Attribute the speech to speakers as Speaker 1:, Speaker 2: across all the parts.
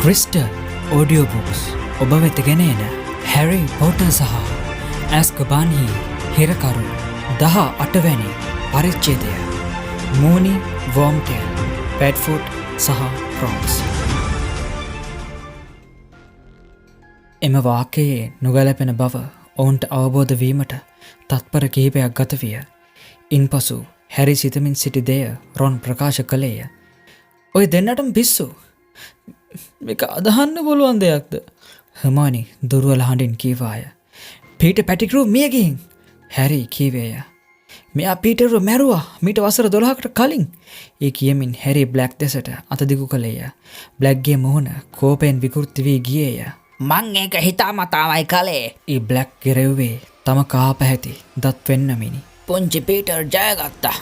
Speaker 1: Crystal audio books ඔබ වෙත ගෙන එන හැරි පොටර් සහ ඇස්කබාන්හි හිරකරු 18 වැනි පරිච්ඡේදය මූනි වෝම්ටේල් පැඩ්ෆෝඩ් සහ ප්‍රොන්ස්. එම වාක්‍යයේ නොගැලපෙන බව ඔවුන්ට අවබෝධ වීමට තත්පර කිහිපයක් ගත විය. ඉන්පසු හැරි සිතමින් සිටි දෙය රොන් ප්‍රකාශ කළේය. ඔය දෙන්නටම පිස්සු. මේක අදහන්න පුළුවන් දෙයක්ද? හර්මෝනි දුර්වල හඬින් කීවාය. පීටර් පැටිග්‍රූ මිය ගිහින්. හැරි කීවේය. මෙයා පීටර්ව මැරුවා මීට වසර 12කට කලින්. ඒ කියමින් හැරි බ්ලැක් දෙසට අත දිගු කළේය. බ්ලැක්ගේ මුහුණ කෝපයෙන් විකෘති වී ගියේය.
Speaker 2: මං ඒක හිතාමතාමයි කළේ.
Speaker 1: ඒ බ්ලැක් ගෙරෙව්වේ තම කාපැහැති දත් වෙන්නමිනි.
Speaker 2: පුංචි පීටර් ජයගත්තා.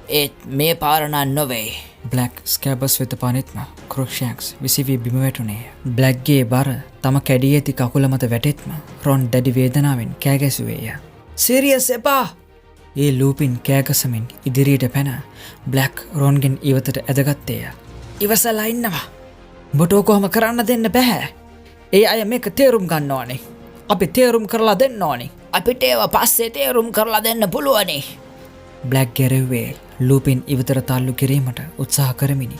Speaker 2: ඒත් මේ පාරණන් නොවේ.
Speaker 1: බ්ලැක් ස්කැබස් වෙත පනෙත්ම ක්‍රොක්ෂයක්ස් විසිවී බිම වැටුණේ. බ්ලැක්ගේ බර තම කැඩී ඇති කකුල මත වැටෙත්ම රොන් දැඩි වේදනාවෙන් කෑගැසුවේය.
Speaker 2: සිරියස් එපා!
Speaker 1: ඒ ලූපින් කෑගසමින් ඉදිරියට පැන බ්ලැක් රොන්ගෙන් ඉවතට ඇදගත්තේය.
Speaker 2: ඉවසලා ඉන්නවා. බොටෝ කොහොම කරන්න දෙන්න බැහැ. ඒ අය මේක තේරුම් ගන්න ඕනේ. අපි තේරුම් කරලා දෙන්න ඕනේ. අපිට ඒව පස්සේ තේරුම් කරලා දෙන්න පුළුවනි.
Speaker 1: බ්ලැක් ගෙරෙව්වේ ලූපින් ඉවතර තල්ලු කිරීමට උත්සාහ කරමිනි.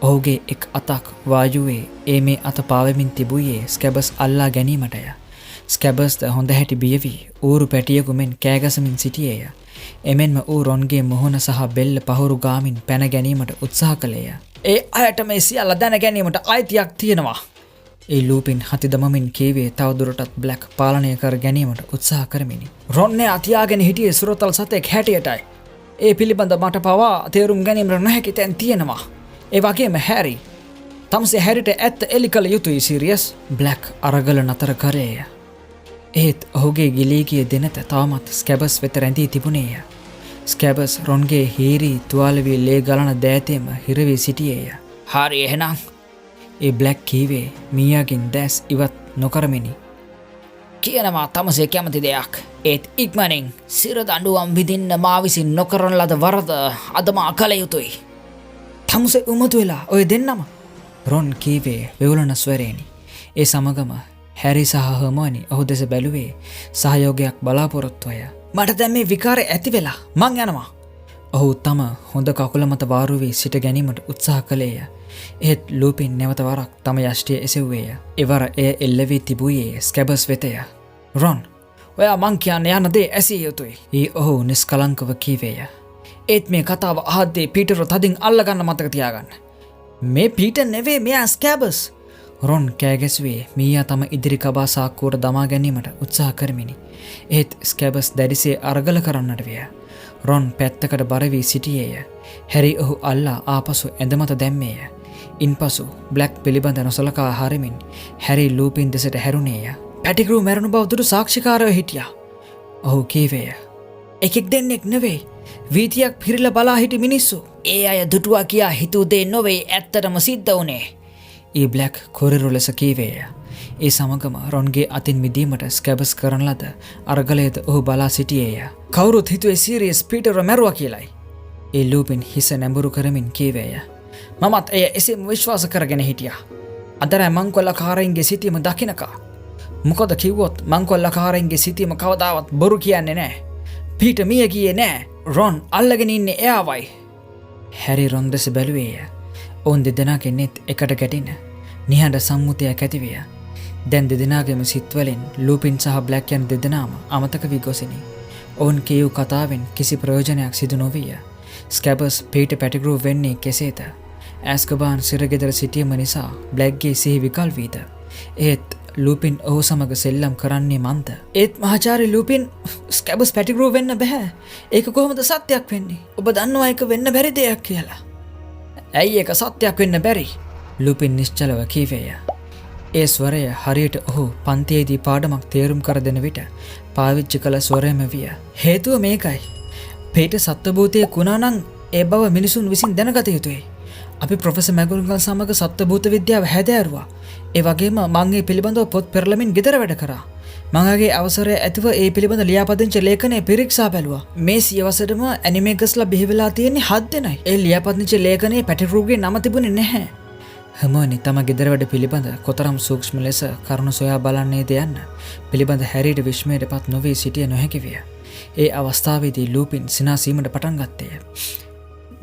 Speaker 1: ඔහුගේ එක් අතක් වායුවේ ඒ මේ අත පාවෙමින් තිබුයේ ස්කැබස් අල්ලා ගැනීමටය. ස්කැබස්ද හොඳ හැටි බියවී ඌරු පැටියෙකු මෙන් කෑගසමින් සිටියේය. එමෙන්ම ඌ රොන්ගේ මුහුණ සහ බෙල්ල පහුරු ගාමින් පැන ගැනීමට උත්සාහ කළේය.
Speaker 2: ඒ අයට මේ සියල්ල දැන ගැනීමට අයිතියක් තියෙනවා.
Speaker 1: ඒ ලූපින් හති දමමින් කීවේ තවදුරටත් බ්ලැක් පාලනය කර ගැනීමට උත්සාහ කරමිනි.
Speaker 2: රොන්නේ අතියාගෙන හිටියේ සුරතල් සතෙක් හැටියටයි. ඒ පිළිබඳ මට පවා තේරුම් ගැනීමට නොහැකි තැන් තියෙනවා. ඒ වගේම හැරි. තමසේ හැරිට ඇත්ත එලි කළ යුතුයි සිරියස්.
Speaker 1: බ්ලැක් අරගල නතර කරේය. ඒත් ඔහුගේ ගිලී ගිය දෙනත තවමත් ස්කැබස් වෙත රැඳී තිබුණේය. ස්කැබස් රොන්ගේ හීරී තුවාල වී ලේ ගලන දෑතේම හිරවී සිටියේය.
Speaker 2: හරි එහෙනම්.
Speaker 1: ඒ බ්ලැක් කීවේ මීයාගෙන් දැස් ඉවත් නොකරමිනි.
Speaker 2: කියනවා තමසේ කැමති දෙයක්. ඒත් ඉක්මනින් සිර දඬුවම් විඳින්න මා විසින් නොකරන ලද වරද අද මා කළ යුතුයි.
Speaker 1: තමසේ උමතු වෙලා ඔය දෙන්නම රොන් කීවේ වෙවුලන ස්වරේනි. ඒ සමගම හැරි සහ හර්මෝනි ඔහු දෙස බැලුවේ සහයෝගයක් බලාපොරොත්තුවය.
Speaker 2: මට දැන් මේ විකාරය ඇති වෙලා මං යනවා.
Speaker 1: ඔහු තම හොඳ කකුල මත වාරු වී සිට ගැනීමට උත්සාහ කළේය. එහෙත් ලූපින් නැවත වරක් තම යෂ්ටිය එසෙව්වේය. එවර එය එල්ල වී තිබුයේ ස්කැබස් වෙතය.
Speaker 2: රොන්, ඔයා මං කියන්න යන දේ ඇසිය යුතුයි.
Speaker 1: ඒ ඔහු නිස්කලංකව කීවේය.
Speaker 2: ඒත් මේ කතාව අහද්දී පීටර්ව තදින් අල්ලගන්න මතක තියාගන්න. මේ පීටර් නෙවේ මෙයා ස්කැබස්.
Speaker 1: රොන් කෑගැසුවේ මීයා තම ඉදිරි කබා සාක්කුවට දමා ගැනීමට උත්සාහ කරමිනි. ඒත් ස්කැබස් දැඩිසේ අරගල කරන්නට විය. රොන් පැත්තකට බර වී සිටියේය. හැරි ඔහු අල්ලා ආපසු ඇඳමත දැම්මේය. ඉන්පසු බ්ලැක් පිළිබඳ නොසලකා හරිමින් හැරි ලූපින් දෙසට හැරුණේය.
Speaker 2: පැටිග්‍රූ මැරුණු බව දුටු සාක්ෂිකාරයෝ හිටියා.
Speaker 1: ඔහු කීවේය.
Speaker 2: එකෙක් දෙන්නෙක් නෙවෙයි. වීතියක් පිරිලා බලා හිටි මිනිස්සු. ඒ අය දුටුවා කියා හිතූ දේ නොවේ ඇත්තටම සිද්ධ වුණේ.
Speaker 1: ඒ බ්ලැක් කොරිරු ලෙස කීවේය. ඒ සමගම රොන්ගේ අතින් මිදීමට ස්කැබස් කරන ලද අරගලයද ඔහු බලා සිටියේය.
Speaker 2: කවුරුත් හිතුවේ සීරියස් පීටර්ව මැරුවා කියලයි.
Speaker 1: ඒ ලූපින් හිස නැඹුරු කරමින් කීවේය.
Speaker 2: මමත් එය එසේම විශ්වාස කරගෙන හිටියා. අදරයි මංකොල්ලකාරයින්ගේ සිටීම දකින්නකා. මොකද කිව්වොත් මංකොල්ලකාරයින්ගේ සිටීම කවදාවත් බොරු කියන්නේ නැහැ. පීටර් මිය ගියේ නැහැ. රොන් අල්ලගෙන ඉන්නේ එයාවයි.
Speaker 1: හැරි රොන් දෙස බැලුවේය. ඔවුන් දෙදෙනාගේ නෙත් එකට ගැටින නිහඬ සම්මුතියක් ඇතිවිය. දැන් දෙදෙනාගේම සිත්වලින් ලූපින් සහ බ්ලැක් යන දෙදෙනාම අමතක වී ගොසිනි. ඔවුන් කියූ කතාවෙන් කිසි ප්‍රයෝජනයක් සිදු නොවිය. ස්කැබස් පීටර් පැටිග්‍රූ වෙන්නේ කෙසේද? ඇස්කබාන් සිරගෙදර සිටීම නිසා බ්ලැක්ගේ සිහි විකල් වීද? ඒත් ලූපින් ඔහු සමග සෙල්ලම් කරන්නේ මන්ද?
Speaker 2: ඒත් මහාචාර්ය ලූපින් ස්කැබස් පැටිග්‍රූ වෙන්න බෑ. ඒක කොහොමද සත්‍යයක් වෙන්නේ? ඔබ දන්නවා ඒක වෙන්න බැරි දෙයක් කියලා. ඇයි ඒක සත්‍යයක් වෙන්න බැරි?
Speaker 1: ලූපින් නිශ්චලව කීවේය. ඒ ස්වරය හරියට ඔහු පන්තියේදී පාඩමක් තේරුම් කර දෙන විට පාවිච්චි කළ ස්වරයම විය.
Speaker 2: හේතුව මේකයි. පීටර් සත්වභූතයෙක් වුණා නම් ඒ බව මිනිසුන් විසින් දැනගත යුතුයි. අපි ප්‍රොෆෙසර් මැගුල්ගල් සමග සත්වභූත විද්‍යාව හැදෑරුවා. ඒ වගේම මම මේ පිළිබඳව පොත් පෙරලමින් ගෙදර වැඩ කරා. මගේ අවසරය ඇතිව ඒ පිළිබඳ ලියාපදිංචි ලේඛනය පිරික්සා බැලුවා. මේ සියවසටම ඇනිමේකස්ලා බිහි වෙලා තියෙන්නේ 7 දෙනයි. ඒ ලියාපදිංචි ලේඛනයේ පැටිග්‍රූගේ නම තිබුණේ නැහැ.
Speaker 1: හමෝනි තම ගෙදර වැඩ පිළිබඳ කොතරම් සූක්ෂ්ම ලෙස කරුණු සොයා බලන්නේ දෙයන්න පිළිබඳ හැරීට විශ්මයට පත් නොවී සිටිය නොහැකි විය. ඒ අවස්ථාවේදී ලූපින් සිනාසීමට පටන් ගත්තේය.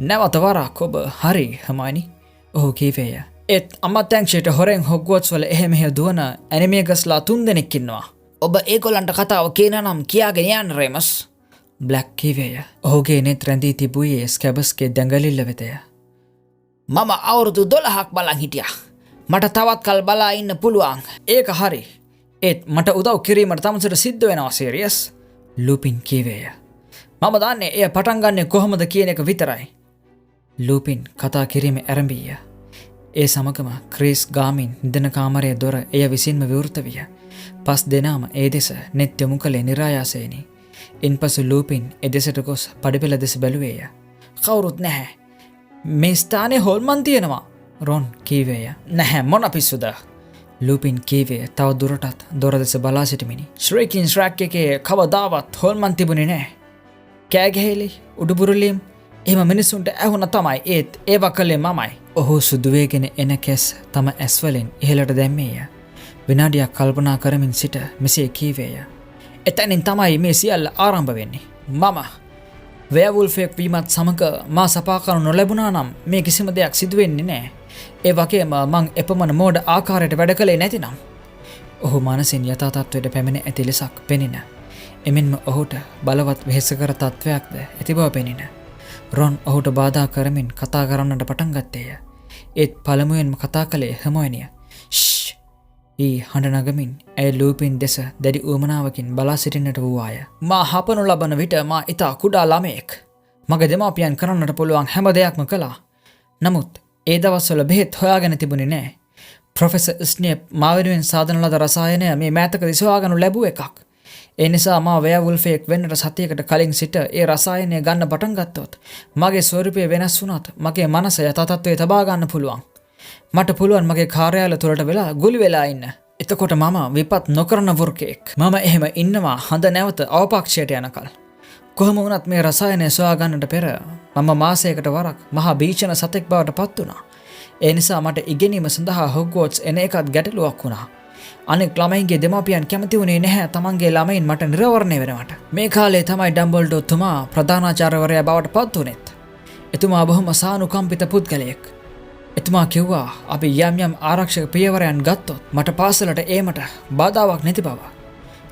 Speaker 1: නැවත වරක් ඔබ හරි හමයිනි ඔහු කීවේය. ඒත් අමත්‍යංශයට හොරෙන් හොග්වර්ට්ස් වල එහෙ මෙහෙ දුවන ඇනිමේගස්ලා 3 දෙනෙක් ඉන්නවා. ඔබ ඒගොල්ලන්ට කතාව කියන නම් කියාගෙන යන්න රේමස්. බ්ලැක් කීවේය. ඔහුගේ නෙත් රැඳී තිබුයේ ස්කැබස්ගේ දැඟලිල්ල වෙතය. මම අවුරුදු 12ක් බලන් හිටියා. මට තවත් කල් බලා ඉන්න පුළුවන්. ඒක හරි. ඒත් මට උදව් කිරීමට තමසට සිද්ධ වෙනවා සීරියස්. ලූපින් කීවේය. මම දන්නේ එය පටන් ගන්නෙ කොහොමද කියන එක විතරයි. ලූපින් කතා කිරීම ආරම්භීය. ඒ සමගම ක්‍රිස් ගාමින් නිදන කාමරයේ දොර එය විසින්ම විවෘත විය. පස් දෙනාම ඒ දෙස නෙත් යොමු කළේ නිරායාසයෙනි. ඉන්පසු ලූපින් එදෙසට ගොස් පඩිපෙළ දෙස බැලුවේය. කවුරුත් නැහැ. මේ ස්ථානයේ හොල්මන් තියෙනවා. රොන් කීවේය. නැහැ මොන පිස්සුද? ලූපින් කීවේ තව දුරටත් දොර දෙස බලා සිටමිනි. ශ්‍රේකින් ශ්‍රැක් එකේ කවදාවත් හොල්මන් තිබුණේ නැහැ. කෑගහලි උඩුබුරුලීම් එහෙම මිනිසුන්ට ඇහුණ තමයි. ඒත් ඒව කළේ මමයි. ඔහු සුදුවේගෙන එන කෙස් තම ඇස්වලින් ඉහළට දැම්මේය. විනාඩියක් කල්පනා කරමින් සිට මෙසේ කීවේය. එතැනින් තමයි මේ සියල්ල ආරම්භ වෙන්නේ. මම වේවුල්ෆෙක් වීමත් සමග මා සපා කරනු නොලැබුණා නම් මේ කිසිම දෙයක් සිදු වෙන්නේ නැහැ. ඒ වගේම මං එපමණ මෝඩ ආකාරයට වැඩ කළේ නැතිනම්. ඔහු මානසින් යථා තත්ත්වයට පැමිණ ඇති ලෙසක් පෙනින. එමෙන්ම ඔහුට බලවත් වෙහෙසකර තත්ත්වයක්ද ඇති බව පෙනින. රොන් ඔහුට බාධා කරමින් කතා කරන්නට පටන් ගත්තේය. ඒත් පළමුවෙන්ම කතා කළේ හර්මෝනිය. ෂ්! ඊ හඬ නගමින් ඇය ලූපින් දෙස දැඩි උවමනාවකින් බලා සිටින්නට වූවාය. මා හපනු ලබන විට මා ඉතා කුඩා ළමයෙක්. මගේ දෙමාපියන් කරන්නට පුළුවන් හැම දෙයක්ම කළා. නමුත් ඒ දවස්වල බෙහෙත් හොයාගෙන තිබුණේ නැහැ. ප්‍රොෆෙසර් ස්නේප් මා වෙනුවෙන් සාදන ලද රසායනය මේ මෑතකදී සොයාගනු ලැබුව එකක්. ඒ නිසා මා වෙයර්වුල්ෆෙක් වෙන්නට සතියකට කලින් සිට ඒ රසායනය ගන්න පටන් ගත්තොත් මගේ ස්වරූපය වෙනස් වුණත් මගේ මනස යථා තත්ත්වයේ තබා ගන්න පුළුවන්. මට පුළුවන් මගේ කාර්යාලය තුළට වෙලා ගුලි වෙලා ඉන්න. එතකොට මම විපත් නොකරන වෘකෙක්. මම එහෙම ඉන්නවා හඳ නැවත අවපක්ෂයට යනකල්. කොහොම වුණත් මේ රසායනය සොයා ගන්නට පෙර මම මාසයකට වරක් මහා බීචන සතෙක් බවට පත් වුණා. ඒ නිසා මට ඉගෙනීම සඳහා හොග්වර්ට්ස් එන එකත් ගැටලුවක් වුණා. අනෙක් ළමයින්ගේ දෙමාපියන් කැමති වුණේ නැහැ තමන්ගේ ළමයින් මට නිරවරණය වෙනවට. මේ කාලේ තමයි ඩම්බල්ඩෝ තුමා ප්‍රධානාචාර්යවරයා බවට පත් වුණෙත්. එතුමා බොහොම සානුකම්පිත පුද්ගලයෙක්. එතුමා කිව්වා අපි යම් ආරක්ෂක පියවරයන් ගත්තොත් මට පාසලට ඒමට බාධාවක් නැති බව.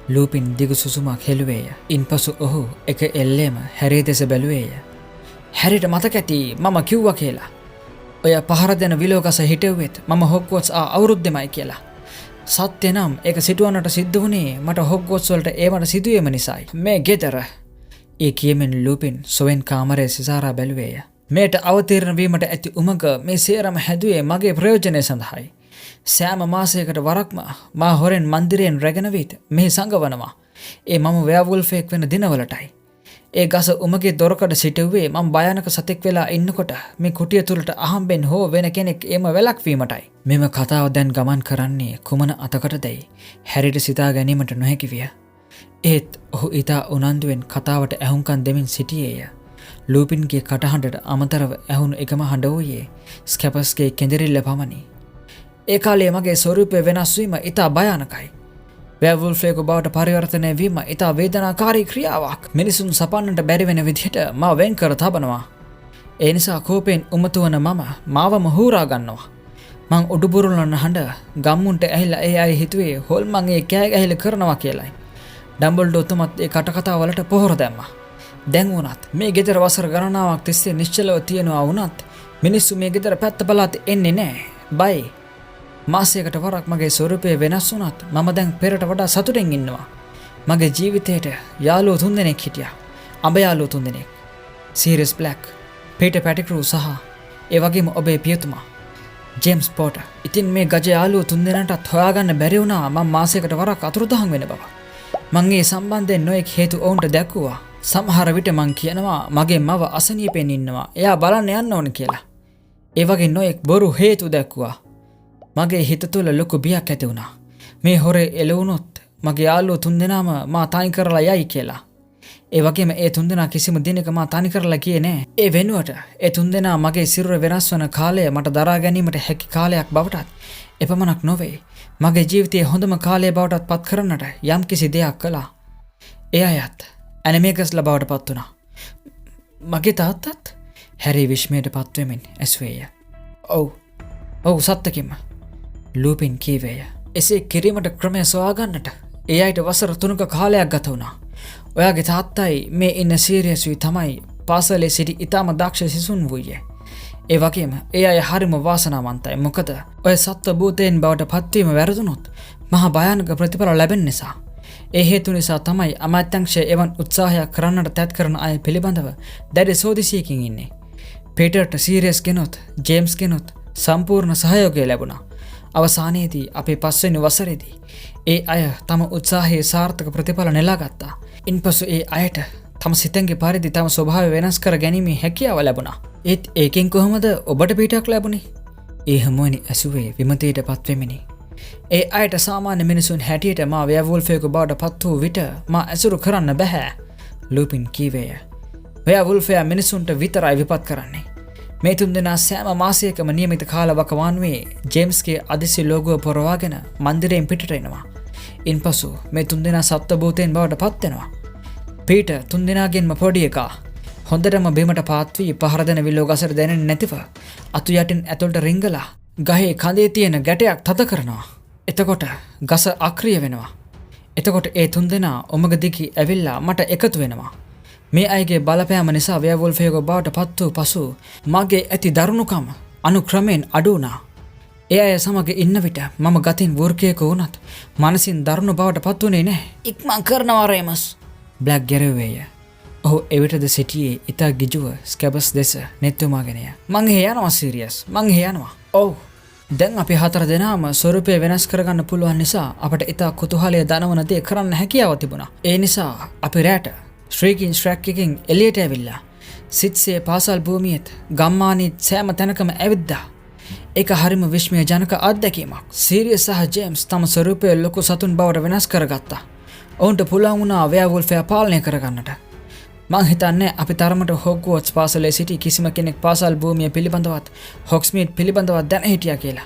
Speaker 1: ලූපින් දිගු සුසුමක් හෙළුවේය. ඉන්පසු ඔහු එක එල්ලේම හැරී දෙස බැලුවේය. හැරිට මතක ඇති මම කිව්වා කියලා. ඔය පහර දෙන විලෝකස හිටෙව්වෙත් මම හොග්වර්ට්ස් අවුරුද්දෙමයි කියලා. සත්‍ය නම් ඒක සිටුවන්නට සිද්ධ වුණේ මට හොග්වර්ට්ස් වලට ඒවට සිදුවීම නිසායි. මේ ගෙදර ඒ කියමින් ලූපින් සොවෙන් කාමරයේ සිසාරා බැලුවේය. මේට අවතීර්ණ වීමට ඇති උමඟ මේ සේරම හැදුවේ මගේ ප්‍රයෝජනය සඳහායි. සෑම මාසයකට වරක්ම මා හොරෙන් මන්දිරයෙන් රැගෙන විත් මෙහි සංගවනවා. ඒ මම වෙයර්වුල්ෆෙක් වෙන දිනවලටයි. ඒ ගස උමගේ දොරකඩ සිටුවේ මම භයානක සතෙක් වෙලා ඉන්නකොට මේ කුටිය තුලට අහම්බෙන් හෝ වෙන කෙනෙක් එම වැළැක්වීමටයි. මෙම කතාව දැන් ගමන් කරන්නේ කුමන අතකටදයි හැරිට සිතා ගැනීමට නොහැකි විය. ඒත් ඔහු ඊතා උනන්දුවෙන් කතාවට ඇහුම්කන් දෙමින් සිටියේය. ලූපින්ගේ කටහඬට අමතරව ඇහුණු එකම හඬ වූයේ ස්කැපස්ගේ කෙඳිරිල්ල පමණි. ඒ කාලේ මගේ ස්වරූපය වෙනස් වීම ඉතා භයානකයි. වෙයර්වුල්ෆෙකු බවට පරිවර්තනය වීම ඉතා වේදනාකාරී ක්‍රියාවක්. මිනිසුන් සපන්නට බැරි වෙන විදිහට මා වෙන් කර තබනවා. ඒ නිසා කෝපයෙන් උමතු වන මම මාවම හූරා ගන්නවා. මං උඩුබුරුලන හඬ ගම්මුන්ට ඇහිලා ඒ අය හිතුවේ හොල්මන් ඒ කෑ ගැහිලි කරනවා කියලයි. ඩම්බල්ඩෝ තුමත් ඒ කටකතා වලට පොහොර දැම්මා. දැන් වුණත් මේ ගෙදර වසර ගණනාවක් තිස්සේ නිශ්චලව තියෙනවා වුණත් මිනිස්සු මේ ගෙදර පැත්ත බලාත් එන්නේ නැහැ. බයි. මාසයකට වරක් මගේ ස්වරූපය වෙනස් වුණත් මම දැන් පෙරට වඩා සතුටින් ඉන්නවා. මගේ ජීවිතේට යාළුවෝ 3 දෙනෙක් හිටියා. අඹ යාළුවෝ 3 දෙනෙක්. සීරියස් බ්ලැක්, පීටර් පැටික්‍රූ සහ ඒ වගේම ඔබේ පියතුමා ජේම්ස් පෝටර්. ඉතින් මේ ගජ යාළුවෝ 3 දෙනාටත් හොයාගන්න බැරි වුණා මම මාසයකට වරක් අතුරුදහන් වෙන බව. මං ඒ සම්බන්ධයෙන් නොයෙක් හේතු ඔවුන්ට දැක්වුවා. සමහර විට මං කියනවා මගේ මව අසනීපෙන් ඉන්නවා. එයා බලන්න යන්න ඕන කියලා. ඒ වගේ නොයෙක් බොරු හේතු දැක්වුවා. මගේ හිත තුළ ලොකු බියක් ඇති වුණා. මේ හොරේ එළවුනොත් මගේ යාළුවෝ 3 දෙනාම මා තනි කරලා යයි කියලා.
Speaker 2: ඒ වගේම ඒ තුන්දෙනා කිසිම දිනක මා තනි කරලා ගියේ නෑ. ඒ වෙනුවට ඒ තුන්දෙනා මගේ සිරුර වෙනස් වන කාලය මට දරා ගැනීමට හැකි කාලයක් බවටත් එපමණක් නොවේ. මගේ ජීවිතයේ හොඳම කාලය බවටත් පත් කරන්නට යම් කිසි දෙයක් කළා. ඒ අයත් ඇනිමේකස්ලා බවට පත් වුණා. මගේ තාත්තත් හැරි විශ්මයට පත්වෙමින් ඇසුවේය. ඔව් සත්තකින්ම ලූපින් කීවේය. එසේ කිරීමට ක්‍රමය සොයාගන්නට ඒ අයට වසර 3ක කාලයක් ගත වුණා. ඔයාගේ තාත්තයි මේ ඉන්න සීරියස්වි තමයි පාසලේ සිටි ඉතාම දක්ෂ සිසුන් වූයේ. ඒ වගේම ඒ අය හරිම වාසනාවන්තයි. මොකද ඔය සත්ව භූතයෙන් බවට පත්වීම වැරදුනොත් මහා භයානක ප්‍රතිඵල ලැබෙන නිසා. ඒ හේතු නිසා තමයි අමාත්‍යංශය එවන් උත්සාහයක් කරන්නට තැත් කරන අය පිළිබඳව දැඩි සෝදිසියකින් ඉන්නේ. පීටර්ට සීරියස් කෙනොත් ජේම්ස් කෙනොත් සම්පූර්ණ සහයෝගය ලැබුණා. අවසානයේදී අපේ 5 වෙනි වසරේදී ඒ අය තම උත්සාහයේ සාර්ථක ප්‍රතිඵල නෙලා ගත්තා. ඉන්පසු ඒ අයට තම සිතෙන්ගේ පරිදි තම ස්වභාවය වෙනස් කර ගැනීමේ හැකියාව ලැබුණා. ඒත් ඒකෙන් කොහොමද ඔබට පිටක් ලැබුණේ? ඒ හැමෝනි ඇසුවේ විමතයට පත්වෙමිනි. ඒ අයට සාමාන්‍ය මිනිසුන් හැටියට මා වෙයර්වුල්ෆයෙකු බවට පත් වූ විට මා ඇසුරු කරන්න බැහැ. ලූපින් කීවේය. වෙයර්වුල්ෆයා මිනිසුන්ට විතරයි විපත් කරන්නේ. මේ තුන්දෙනා සෑම මාසයකම නියමිත කාල වකවානුවේ ජේම්ස්ගේ අදිසි ලෝගුව පොරවාගෙන මන්දිරයෙන් පිටට එනවා. ඉන්පසු මේ තුන්දෙනා සත්ව භූතයෙන් බවට පත් වෙනවා. පීටර් තුන්දෙනාගෙන්ම පොඩි එකා හොඳටම බිමට පාත් වී පහර දෙන විලෝ ගසට දැනෙන්නේ නැතිව අතු යටින් ඇතුළට රිංගලා ගහේ කඳේ තියෙන ගැටයක් තද කරනවා. එතකොට ගස අක්‍රිය වෙනවා. එතකොට ඒ තුන්දෙනා ඔමග දිගී ඇවිල්ලා මට එකතු වෙනවා. මේ අයගේ බලපෑම නිසා වෙයර්වුල්ෆයෙකු බවට පත් වූ පසු මගේ ඇති දරුණුකම අනුක්‍රමයෙන් අඩු වුණා. ඒ අය සමග ඉන්න විට මම ගතින් වෘකයෙකු වුණත් මනසින් දරුණු බවට පත් වුණේ නැහැ. ඉක්මන් කරනවා රේමස්. බ්ලැක් ගැරවේය. ඔහු එවිටද සිටියේ ඉතා ගිජුව ස්කැබස් දෙස නෙත්තුමාගෙනය. මං එහෙ යනවා සීරියස්. මං එහෙ යනවා. ඔව්. දැන් අපි 4 දෙනාම ස්වරූපය වෙනස් කරගන්න පුළුවන් නිසා අපට ඉතා කුතුහලය දනවන දේ කරන්න හැකියාව තිබුණා. ඒ නිසා අපි රැට ශ්‍රීකින් ශ්‍රැක් එකකින් එළියට ඇවිල්ලා සිත්සේ පාසල් භූමියේත් ගම්මානීත් සෑම තැනකම ඇවිද්දා. ඒක හරිම විශ්මය ජනක අත්දැකීමක්. සීරියස් සහ ජේම්ස් තම ස්වරූපය ලොකු සතුන් බවට වෙනස් කරගත්තා. ඔවුන්ට පුළුවන් වුණා වෙයර්වුල්ෆයා පාලනය කරගන්නට. මං හිතන්නේ අපි තරමට හොග්වර්ට්ස් පාසලේ සිටි කිසිම කෙනෙක් පාසල් භූමිය පිළිබඳවත් හොග්ස්මීඩ් පිළිබඳවත් දැන හිටියා කියලා.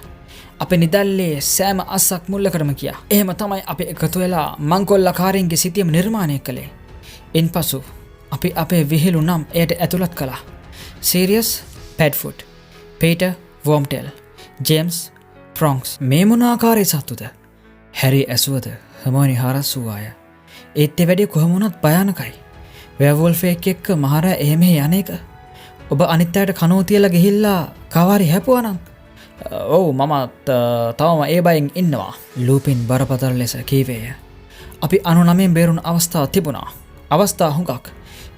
Speaker 2: අපි නිදල්ලේ සෑම අස්සක් මුල්ලකරම කියා. එහෙම තමයි අපි එකතු වෙලා මංකොල්ලකාරින්ගේ සිතියම නිර්මාණය කළේ. ඉන්පසු අපි අපේ විහිළු නම් එයට ඇතුළත් කළා. Sirius Padfoot, Peter Wormtail, James Prongs. මේ මොන ආකාරයේ සතුද? හැරි ඇසුවද හර්මෝනි හරස් වූ ඒත් ඒ වැඩේ කොහොම වුණත් භයානකයි. වෙයර්වුල්ෆයෙක් එක්ක මහරෑ එහෙම යන එක. ඔබ අනිත් අයට කනෝ තියලා ගිහිල්ලා කවාරි හැපුවා නම්. ඔව් මමත් තවම ඒ බයෙන් ඉන්නවා. ලූපින් බරපතල ලෙස කීවේය. අපි 99 බේරුණු අවස්ථා තිබුණා. අවස්ථා හුඟක්.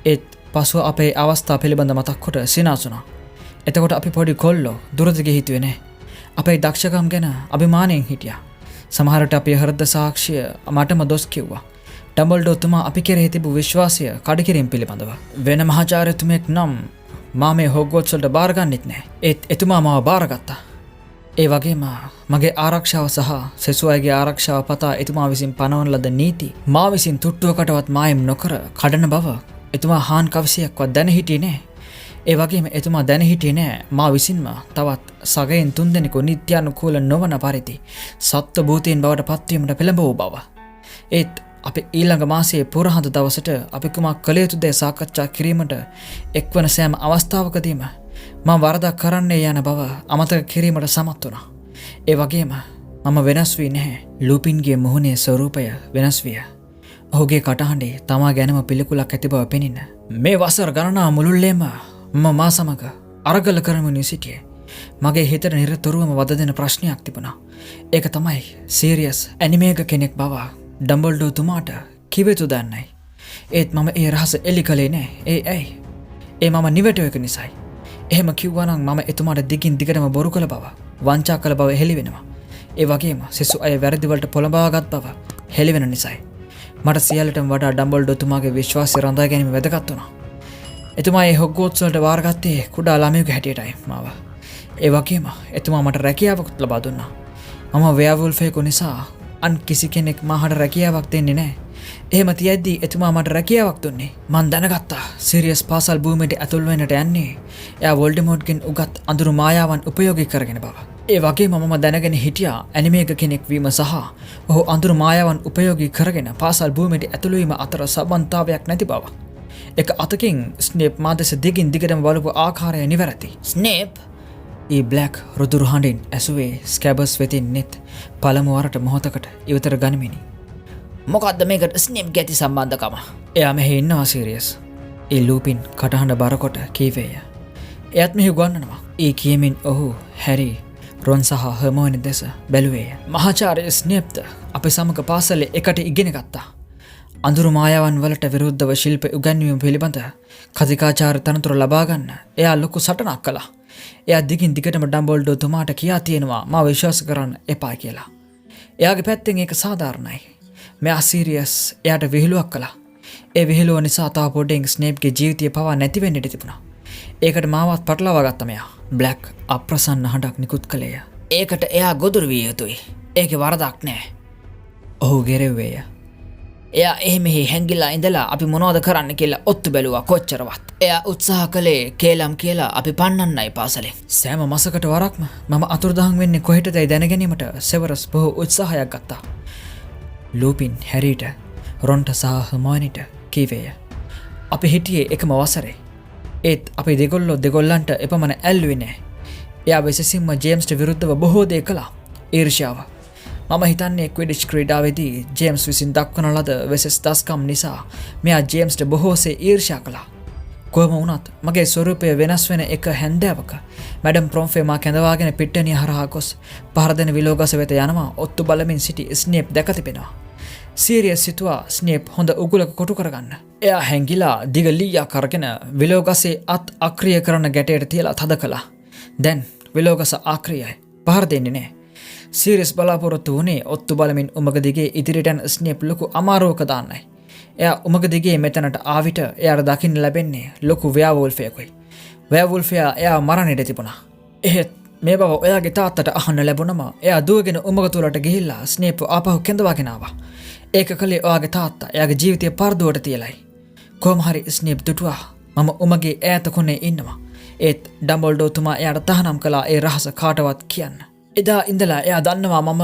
Speaker 2: ඒත් පසුව අපේ අවස්ථා පිළිබඳ මතක් කොට සිනාසුණා. එතකොට අපි පොඩි කොල්ලෝ දුරදිග හිතුවේ නැහැ. අපේ දක්ෂකම් ගැන අභිමානයෙන් හිටියා. සමහරට අපේ හෘද සාක්ෂිය මටම දොස් කිව්වා. ඩම්බල්ඩෝ තුමා අපි කෙරෙහි තිබූ විශ්වාසය කඩකිරීම පිළිබඳව. වෙන මහාචාර්යතුමෙක් නම් මා මේ හොග්වර්ට්ස් වලට බාර ගන්නෙත් නැහැ. ඒත් එතුමා මාව බාරගත්තා. ඒ වගේම මගේ ආරක්ෂාව සහ සෙසු අයගේ ආරක්ෂාව පතා එතුමා විසින් පනවන ලද නීති මා විසින් තුට්ටුවකටවත් මායම් නොකර කඩන බව එතුමා හාන් කවසියක්වත් දැන හිටියේ නැහැ. ඒ වගේම එතුමා දැන හිටියේ නැහැ මා විසින්ම තවත් සගයන් 3 දෙනෙකු නිත්‍යානුකූල නොවන පරිදි සත්ත්ව භූතයන් බවට පත්වීමට පෙළඹවූ බව. ඒත් අපි ඊළඟ මාසයේ පුරහඳ දවසට අපි කුමක් කළ යුතුද සාකච්ඡා කිරීමට එක්වන සෑම අවස්ථාවකදීම මම වරදක් කරන්නේ යන බව අමතක කිරීමට සමත් වුණා. ඒ වගේම මම වෙනස් වී නැහැ. ලූපින්ගේ මුහුණේ ස්වරූපය වෙනස් විය. ඔහුගේ කටහඬේ තමා ගැනම පිළිකුලක් ඇති බව පෙනින්න. මේ වසර ගණනාව මුළුල්ලේම මම මා සමග අරගල කරමින් සිටියේ. මගේ හිතට නිරතුරුවම වද දෙන ප්‍රශ්නයක් තිබුණා. ඒක තමයි සීරියස් ඇනිමේක කෙනෙක් බව ඩම්බල්ඩෝ තුමාට කිව යුතු දන්නයි. ඒත් මම ඒ රහස එලි කළේ නෑ. ඇයි? ඒ මම නිවැටුව එක නිසායි. එහෙම කිව්වා නම් මම එතුමාට දිගින් දිගටම බොරු කළ බව, වංචා කළ බව හෙළි වෙනවා. ඒ වගේම සෙසු අය වැරදි වලට පොළඹවාගත් බව හෙළි වෙන නිසායි. මට සියල්ලටම වඩා ඩම්බල්ඩෝ තුමාගේ විශ්වාසය රඳා ගැනීම වැදගත් වුණා. එතුමා ඒ හොග්වර්ට්ස් වලට වාරගත්තේ කුඩා ළමයෙකුගේ හැටියටයි මාව. ඒ වගේම එතුමා මට රැකියාවකුත් ලබා දුන්නා. මම වෙයර්වුල්ෆයෙකු නිසා අන් කිසි කෙනෙක් මාහට රැකියාවක් දෙන්නේ නැහැ. එහෙම තියද්දී එතුමා මට රැකියාවක් දුන්නේ. මං දැනගත්තා සිරියස් පාසල් භූමියට ඇතුල් වෙන්නට යන්නේ එයා වොල්ඩෙමෝට්ගෙන් උගත් අඳුරු මායාවන් උපයෝගී කරගෙන බව. ඒ වගේම මම දැනගෙන හිටියා ඇනිමේක කෙනෙක් වීම සහ ඔහු අඳුරු මායාවන් උපයෝගී කරගෙන පාසල් භූමියට ඇතුළු වීම අතර සම්බන්ධතාවයක් නැති බව. එක අතකින් ස්නේප් මා දෙස දිගින් දිගටම බලපු ආකාරය නිවැරදි. ස්නේප් ඒ බ්ලැක් රුදුරු හඬින් ඇසුවේ ස්කැබර්ස් වෙතින් නෙත් පළමු වරට මොහොතකට ඉවතර ගනිමිනි. මොකක්ද මේකට ස්නේප් ගැති සම්බන්ධකම? එයා මෙහි ඉන්නවා සීරියස්. ඒ ලූපින් කටහඬ බරකොට කීවේය. එයත් මෙහි ගන්නනවා. ඒ කියමින් ඔහු හැරි රොන් සහ හර්මෝනි දෙස බැලුවේය. මහාචාර්ය ස්නේප්ද අපි සමග පාසලේ එකට ඉගෙන ගත්තා. අඳුරු මායාවන් වලට විරුද්ධව ශිල්ප උගන්වීම පිළිබඳ කතිකාචාර්ය තනතුර ලබා ගන්න එයා ලොකු සටනක් කළා. එයා දිගින් දිගටම ඩම්බල්ඩෝ තුමාට කියා තියෙනවා මා විශ්වාස කරන්න එපා කියලා. එයාගේ පැත්තෙන් ඒක සාධාරණයි. මෙයා සීරියස් එයාට විහිළුවක් කළා. ඒ විහිළුව නිසා තව පොඩ්ඩෙන් ස්නේප්ගේ ජීවිතය පවා නැති වෙන්න ඉඩ තිබුණා. ඒකට මාවත් පටලවා ගත්තා මෙයා. බ්ලැක් අප්‍රසන්න හඬක් නිකුත් කළේය. ඒකට එයා ගොදුරු විය යුතුයි. ඒකේ වරදක් නෑ. ඔහු ගෙරෙව්වේය. එයා එහෙමෙහි හැංගිලා ඉඳලා අපි මොනවද කරන්න කියලා ඔත්තු බැලුවා කොච්චරවත්. එයා උත්සාහ කළේ කේලම් කියලා අපි පන්නන්නයි පාසලෙන්. සෑම මාසකට වරක්ම මම අතුරුදහන් වෙන්නේ කොහෙටදයි දැනගැනීමට සෙවරස් බොහෝ උත්සාහයක් ගත්තා. ලූපින් හැරීට රොන්ට සහ හර්මෝනිට කීවේය. අපි හිටියේ එකම වසරේ. ඒත් අපි දෙගොල්ලන්ට එපමණ ඇල්ලුවේ නෑ. එයා විශේෂයෙන්ම ජේම්ස්ට විරුද්ධව බොහෝ දේ කළා. ඊර්ෂ්‍යාව. මම හිතන්නේ ක්විඩිච් ක්‍රීඩාවේදී ජේම්ස් විසින් දක්වන ලද වෙසස් දස්කම් නිසා මෙයා ජේම්ස්ට බොහෝසේ ඊර්ෂ්‍යා කළා. කොහොම වුණත් මගේ ස්වරූපය වෙනස් වෙන එක හැන්දෑවක මැඩම් ප්‍රොම්ෆේ මා කැඳවාගෙන පිට්ටනිය හරහා ගොස් පහර දෙන විලෝගස වෙත යනවා ඔත්තු බලමින් සිටි ස්නේප් දැක තිබෙනවා. සීරියස් සිතුවා ස්නේප් හොඳ උගුලක කොටු කරගන්න. එයා හැංගිලා දිග ලීයක් අරගෙන විලෝගසේ අත් අක්‍රිය කරන ගැටයට තියලා තද කළා. දැන් විලෝගස ආක්‍රියයි. පහර දෙන්නේ නෑ. සීරියස් බලාපොරොත්තු වුණේ ඔත්තු බලමින් උමග දිගේ ඉදිරියට යන ස්නේප් ලොකු අමාරුවක දාන්නයි. එයා උමග දිගේ මෙතනට ආවිට එයාට දකින්න ලැබෙන්නේ ලොකු ව්‍යාවුල්ෆයෙකුයි. ව්‍යාවුල්ෆයා එයා මරණයට තිබුණා. එහෙත් මේ බව එයාගේ තාත්තට අහන්න ලැබුණම එයා දුවගෙන උමග තුලට ගිහිල්ලා ස්නේප් ආපහු කැඳවාගෙන ආවා. ඒක කළේ ඔයාගේ තාත්තා එයාගේ ජීවිතය පරදුවට තියලයි. කොහොම හරි ස්නේප් දුටුවා මම උමගේ ඈත කොනේ ඉන්නවා. ඒත් ඩම්බල්ඩෝ තුමා එයාට තහනම් කළා ඒ රහස කාටවත් කියන්න. එදා ඉඳලා එයා දන්නවා මම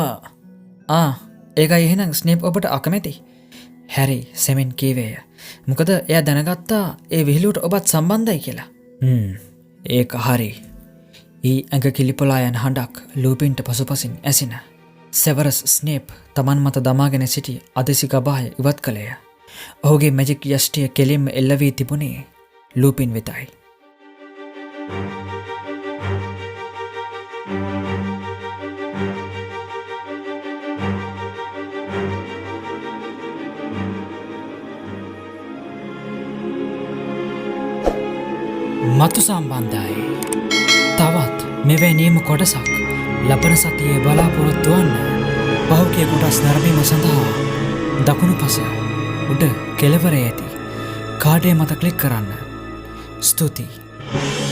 Speaker 2: ඒකයි එහෙනම් ස්නේප් ඔබට අකමැති. හැරි සෙමින් කීවේය. මොකද එයා දැනගත්තා ඒ විහිළුවට ඔබත් සම්බන්ධයි කියලා. ඒක හරි. ඊ ඇඟ කිලිපොලා යන හඬක් ලූපින්ට පසුපසින් ඇසින. සෙවරස් ස්නේප් තමන් මත දමාගෙන සිටි අදසි ගබාය ඉවත් කළේය. ඔහුගේ මැජික් යෂ්ටිය කෙලින්ම එල්ල වී තිබුණේ ලූපින් වෙතයි. මතු සම්බන්ධයි. තවත් මෙවැනිම කොටසක් ලබන සතියේ බලාපොරොත්තු වන්න. පහුගිය කොටස් නරඹීම සඳහා දකුණු පස උඩ කෙළවරේ ඇති කාඩේ මත ක්ලික් කරන්න. ස්තුතියි.